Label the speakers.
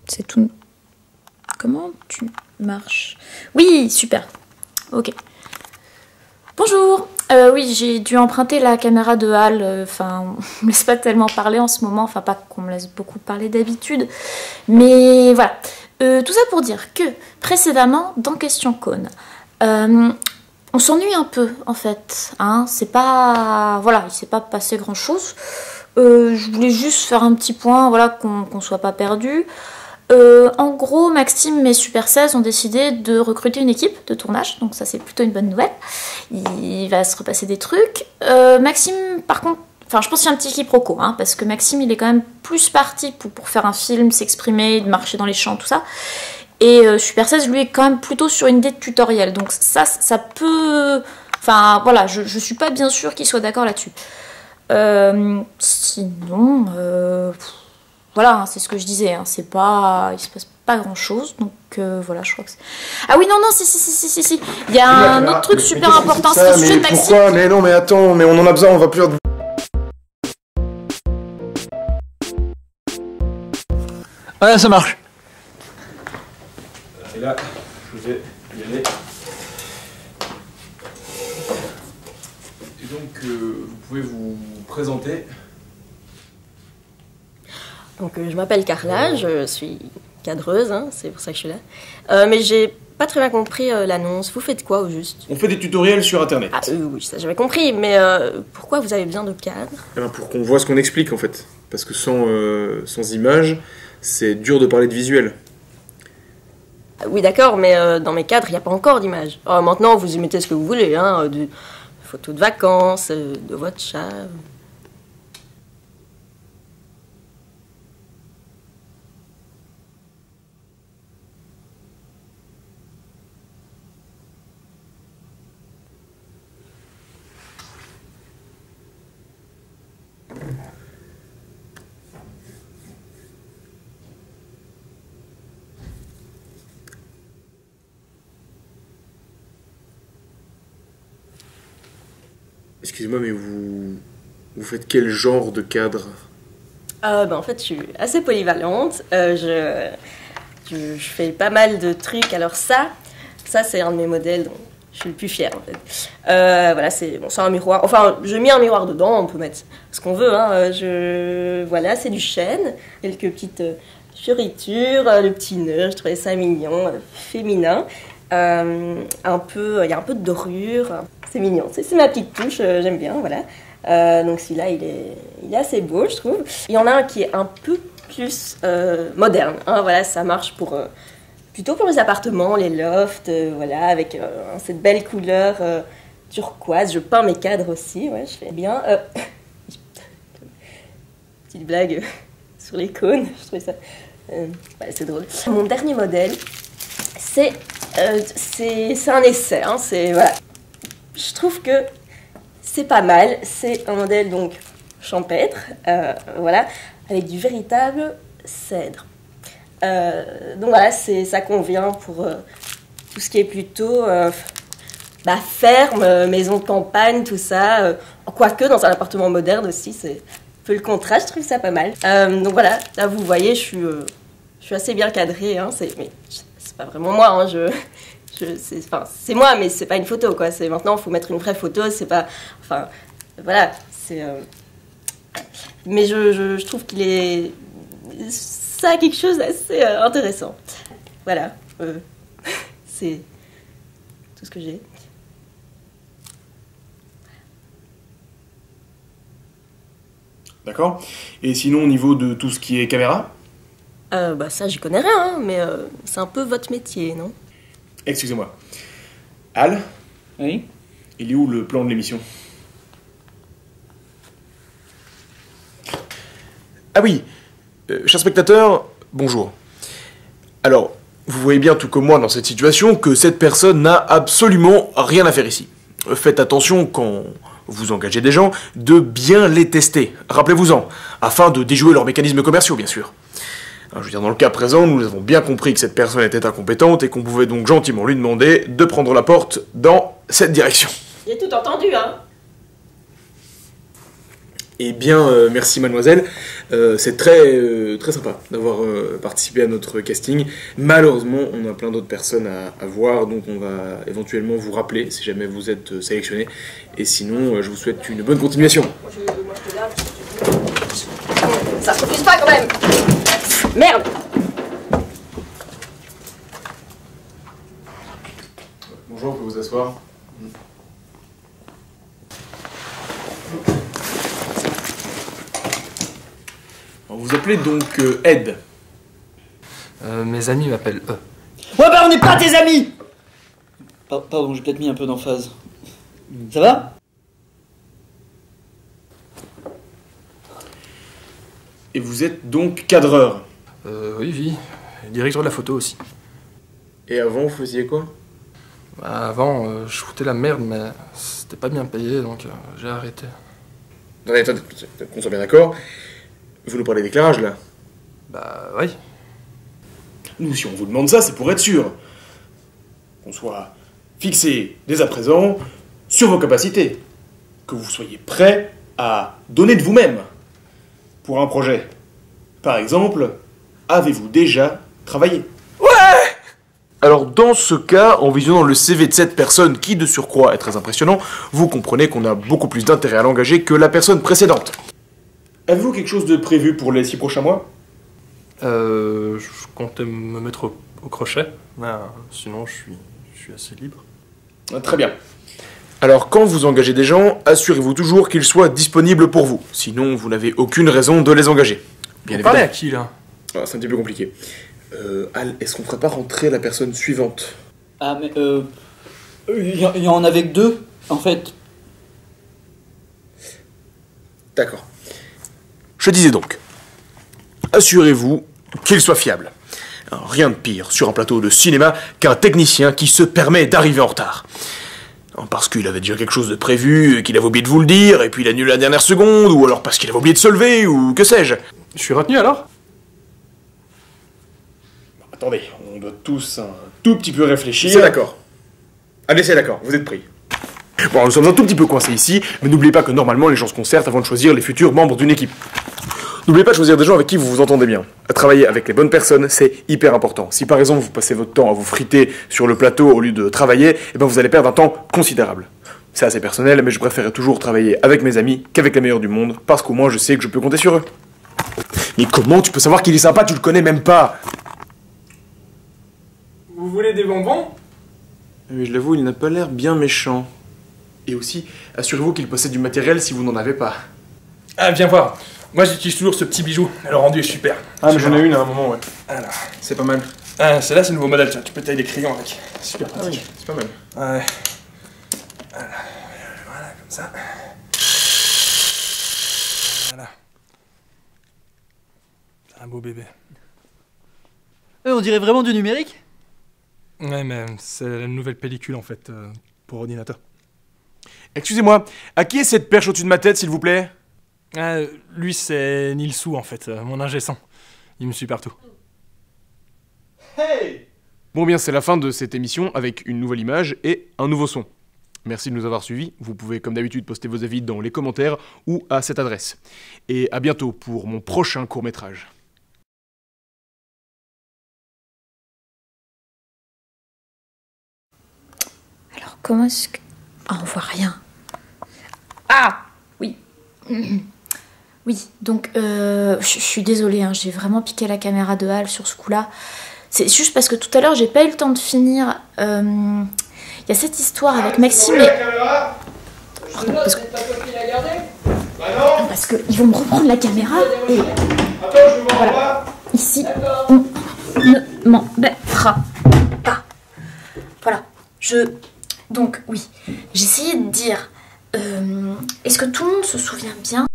Speaker 1: C'est tout... Comment tu marches? Oui, super. Ok. Bonjour. Oui, j'ai dû emprunter la caméra de Hal. Enfin, on me laisse pas tellement parler en ce moment. Enfin, pas qu'on me laisse beaucoup parler d'habitude. Mais voilà. Tout ça pour dire que, précédemment, dans Question Cône, on s'ennuie un peu, en fait. Hein, c'est pas... Voilà, il s'est pas passé grand-chose. Je voulais juste faire un petit point, voilà, qu'on soit pas perdu. En gros, Maxime et Super 16 ont décidé de recruter une équipe de tournage, donc ça c'est plutôt une bonne nouvelle. Il va se repasser des trucs. Maxime, par contre, enfin je pense qu'il y a un petit quiproquo, hein, parce que Maxime il est quand même plus parti pour faire un film, s'exprimer, de marcher dans les champs, tout ça. Et Super 16 lui est quand même plutôt sur une idée de tutoriel, donc ça peut... Enfin voilà, je suis pas bien sûre qu'il soit d'accord là-dessus. Sinon... Voilà, hein, c'est ce que je disais, hein, c'est pas... il se passe pas grand chose, donc voilà, je crois que c'est... Ah oui, non, si, il y a un autre truc super important, c'est le sujet de Maxime.
Speaker 2: Pourquoi? Mais non, mais attends, mais on en a besoin, on va plus...
Speaker 3: Ouais, ça marche.
Speaker 2: Et là, je vais y aller. Et donc, vous pouvez vous présenter.
Speaker 4: Donc je m'appelle Carla, je suis cadreuse, hein, c'est pour ça que je suis là. Mais j'ai pas très bien compris l'annonce. Vous faites quoi au juste?
Speaker 2: On fait des tutoriels sur internet.
Speaker 4: Ah oui, ça j'avais compris, mais pourquoi vous avez besoin de cadre?
Speaker 2: Eh ben, pour qu'on voit ce qu'on explique en fait. Parce que sans image, c'est dur de parler de visuel.
Speaker 4: Oui d'accord, mais dans mes cadres, il n'y a pas encore d'image. Maintenant, vous y mettez ce que vous voulez, hein, de photos de vacances, de votre chat...
Speaker 2: Excusez-moi, mais vous faites quel genre de cadre?
Speaker 4: En fait, je suis assez polyvalente. Je fais pas mal de trucs. Alors ça c'est un de mes modèles dont je suis le plus fière en fait. Voilà, c'est un miroir. Enfin, j'ai mis un miroir dedans. On peut mettre ce qu'on veut. Hein. Voilà, c'est du chêne, quelques petites fioritures, le petit nœud. Je trouvais ça mignon, féminin. Il y a un peu de dorure. C'est mignon. C'est ma petite touche. J'aime bien. Voilà. Donc celui-là, il est assez beau, je trouve. Il y en a un qui est un peu plus moderne. Hein, voilà, ça marche plutôt pour les appartements, les lofts, voilà, avec cette belle couleur turquoise. Je peins mes cadres aussi, ouais, je fais bien. Petite blague sur les cônes, je trouvais ça... ouais, c'est drôle. Mon dernier modèle, c'est un essai. Hein, voilà. Je trouve que c'est pas mal, c'est un modèle donc champêtre, voilà, avec du véritable cèdre. Donc voilà, ça convient pour tout ce qui est plutôt ferme, maison de campagne, tout ça. Quoique dans un appartement moderne aussi, c'est un peu le contraste, je trouve ça pas mal. Donc voilà, là vous voyez, je suis assez bien cadrée, hein, mais c'est pas vraiment moi, hein, c'est moi, mais c'est pas une photo, quoi. Maintenant, il faut mettre une vraie photo, c'est pas... Enfin, voilà, c'est... Mais je trouve qu'il est... Ça a quelque chose d'assez intéressant. Voilà, c'est tout ce que j'ai.
Speaker 2: D'accord. Et sinon, au niveau de tout ce qui est caméra?
Speaker 4: Ça, j'y connais rien, hein, mais c'est un peu votre métier, non?
Speaker 2: Excusez-moi. Al?
Speaker 3: Oui?
Speaker 2: Il est où le plan de l'émission? Ah oui, chers spectateurs, bonjour. Alors, vous voyez bien tout comme moi dans cette situation que cette personne n'a absolument rien à faire ici. Faites attention quand vous engagez des gens de bien les tester, rappelez-vous-en, afin de déjouer leurs mécanismes commerciaux bien sûr. Je veux dire, dans le cas présent, nous avons bien compris que cette personne était incompétente et qu'on pouvait donc gentiment lui demander de prendre la porte dans cette direction.
Speaker 4: J'ai tout entendu, hein.
Speaker 2: Eh bien, merci mademoiselle. C'est très sympa d'avoir participé à notre casting. Malheureusement, on a plein d'autres personnes à voir, donc on va éventuellement vous rappeler si jamais vous êtes sélectionné. Et sinon, je vous souhaite une bonne continuation.
Speaker 4: Ça se refuse pas quand même. Merde.
Speaker 2: Bonjour, vous pouvez vous asseoir. Alors, vous appelez donc Ed.
Speaker 5: Mes amis m'appellent E.
Speaker 3: Ouais bah on n'est pas tes amis. Pardon, j'ai peut-être mis un peu d'emphase. Ça va?
Speaker 2: Et vous êtes donc cadreur.
Speaker 5: Oui, directeur de la photo aussi.
Speaker 2: Et avant, vous faisiez quoi?
Speaker 5: Bah, avant, je foutais la merde, mais c'était pas bien payé, donc j'ai arrêté.
Speaker 2: Attendez, qu'on soit bien d'accord. Vous nous parlez d'éclairage, là?
Speaker 5: Bah, oui.
Speaker 2: Nous, si on vous demande ça, c'est pour être sûr qu'on soit fixé dès à présent sur vos capacités. Que vous soyez prêt à donner de vous-même pour un projet. Par exemple, avez-vous déjà travaillé? Alors dans ce cas, en visionnant le CV de cette personne, qui de surcroît est très impressionnant, vous comprenez qu'on a beaucoup plus d'intérêt à l'engager que la personne précédente. Avez-vous quelque chose de prévu pour les 6 prochains mois?
Speaker 5: Je comptais me mettre au crochet, mais sinon je suis assez libre.
Speaker 2: Très bien. Alors quand vous engagez des gens, assurez-vous toujours qu'ils soient disponibles pour vous. Sinon, vous n'avez aucune raison de les engager.
Speaker 5: Vous parlez à qui, là?
Speaker 2: Ah, c'est un petit peu compliqué. Al, est-ce qu'on ferait pas rentrer la personne suivante?
Speaker 3: Ah mais il y en avait que 2 en fait.
Speaker 2: D'accord. Je disais donc, assurez-vous qu'il soit fiable. Alors, rien de pire sur un plateau de cinéma qu'un technicien qui se permet d'arriver en retard. Parce qu'il avait déjà quelque chose de prévu, qu'il avait oublié de vous le dire, et puis il annule à la dernière seconde, ou alors parce qu'il avait oublié de se lever, ou que sais-je.
Speaker 5: Je suis retenu alors?
Speaker 2: Attendez, on doit tous un tout petit peu réfléchir. C'est d'accord. Allez, c'est d'accord, vous êtes pris. Bon, nous sommes un tout petit peu coincés ici, mais n'oubliez pas que normalement les gens se concertent avant de choisir les futurs membres d'une équipe. N'oubliez pas de choisir des gens avec qui vous vous entendez bien. Travailler avec les bonnes personnes, c'est hyper important. Si par exemple vous passez votre temps à vous friter sur le plateau au lieu de travailler, eh ben vous allez perdre un temps considérable. C'est assez personnel, mais je préférais toujours travailler avec mes amis qu'avec les meilleurs du monde, parce qu'au moins je sais que je peux compter sur eux. Mais comment tu peux savoir qu'il est sympa, tu le connais même pas?
Speaker 5: Vous voulez des bonbons?
Speaker 2: Mais je l'avoue, il n'a pas l'air bien méchant. Et aussi, assurez-vous qu'il possède du matériel si vous n'en avez pas.
Speaker 5: Ah, viens voir. Moi j'utilise toujours ce petit bijou, le rendu est super.
Speaker 2: Ah, mais j'en ai une à un moment, ouais.
Speaker 5: Alors,
Speaker 2: C'est pas mal.
Speaker 5: ah, celle-là c'est le nouveau modèle, tiens, tu peux tailler des crayons avec. Super pratique.
Speaker 2: C'est pas mal.
Speaker 5: Ouais. Voilà, comme ça. Voilà. C'est un beau bébé.
Speaker 3: On dirait vraiment du numérique.
Speaker 5: Ouais, mais c'est la nouvelle pellicule en fait, pour ordinateur.
Speaker 2: Excusez-moi, à qui est cette perche au-dessus de ma tête, s'il vous plaît?
Speaker 5: Ah, lui c'est Nilsou en fait, mon ingé son. Il me suit partout.
Speaker 2: Hey! Bon bien, c'est la fin de cette émission avec une nouvelle image et un nouveau son. Merci de nous avoir suivis. Vous pouvez comme d'habitude poster vos avis dans les commentaires ou à cette adresse. Et à bientôt pour mon prochain court-métrage.
Speaker 1: Alors, comment est-ce que... Ah, on voit rien. Ah! Oui. Oui, donc, je suis désolée, hein, j'ai vraiment piqué la caméra de Hal sur ce coup-là. C'est juste parce que tout à l'heure, j'ai pas eu le temps de finir. Il y a cette histoire avec Maxime et... Pardon, parce que ils vont me reprendre la caméra et... Voilà. Ici, on ne m'embêtera pas. Voilà. Donc, oui. J'ai essayé de dire... est-ce que tout le monde se souvient bien